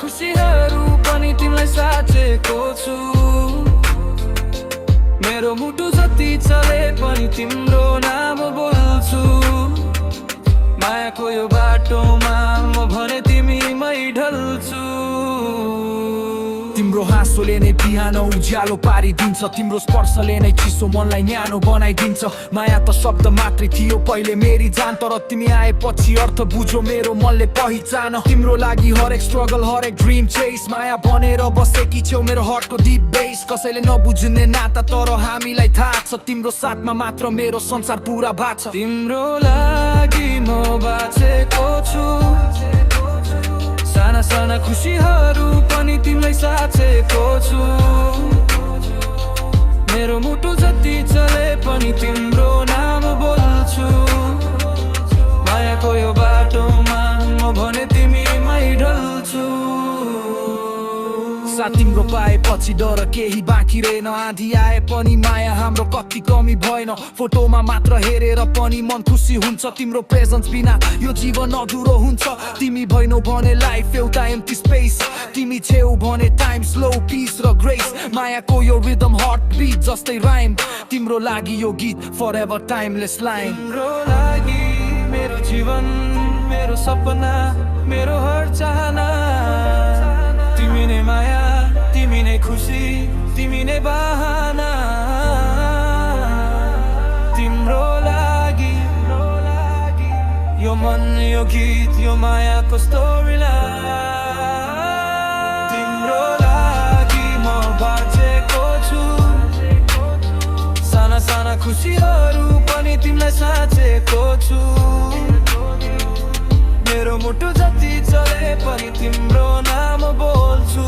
खुसीहरू पनि तिमीलाई साचेको छु। मेरो मुटु जति चले पनि तिम्रो नाम बोल्छु। मायाको यो बाटोमा म भने तिमीमै ढल्छु। तिम्रो हाँसोले नै बिहान उज्यालो पारिदिन्छ। तिम्रो स्पर्शले नै चिसो मनलाई न्यानो बनाइदिन्छ। माया त शब्द मात्रै थियो पहिले मेरी जान, तर तिमी आएपछि अर्थ बुझो मेरो मनले पहिचान। तिम्रो लागि हरेक स्ट्रगल हरेक ड्रिम चेस, माया बनेर बसेकी छेउ मेरो हार्टको डिप बेस। कसैले नबुझ्ने नाता तर हामीलाई थाहा छ, तिम्रो साथमा मात्र मेरो संसार पुरा भएको छ। तिम्रो लागि म बाँचेको छु। साना साना खुसीहरू पनि तिमीलाई साचेको छु। मेरो मुटु जति चले पनि तिम्रो नाम बोल्छु। मायाको यो बाटोमा म भने तिमीमै ढल्छु। साथ तिम्रो पाएपछि डर केही बाँकी रहेन। आँधी आए पनि माया हाम्रो कति कमी भएन। फोटोमा मात्र हेरेर पनि मन खुसी हुन्छ। तिम्रो प्रेजेन्स बिना यो जीवन अधुरो हुन्छ। तिमी भएनौ भने लाइफ एउटा एम्प्टी स्पेस। तिमी छेउ भने टाइम स्लो पिस र ग्रेस। मायाको यो रिदम हार्ट बिट जस्तै राइम। तिम्रो लागि यो गीत फर एभर टाइमलेस लाइन। तिम्रो लागि मेरो जीवन मेरो सपना मेरो हर चाहना। तिमी नै माया तिमी नै खुसी तिमी नै बहाना। तिम्रो लागि यो मन यो गीत यो मायाको स्टोरी लाइन। तिम्रो लागि म बाँचेको छु। साना साना खुसीहरू पनि तिमीलाई साचेको छु। मेरो मुटु जति चले पनि तिम्रो नाम बोल्छु।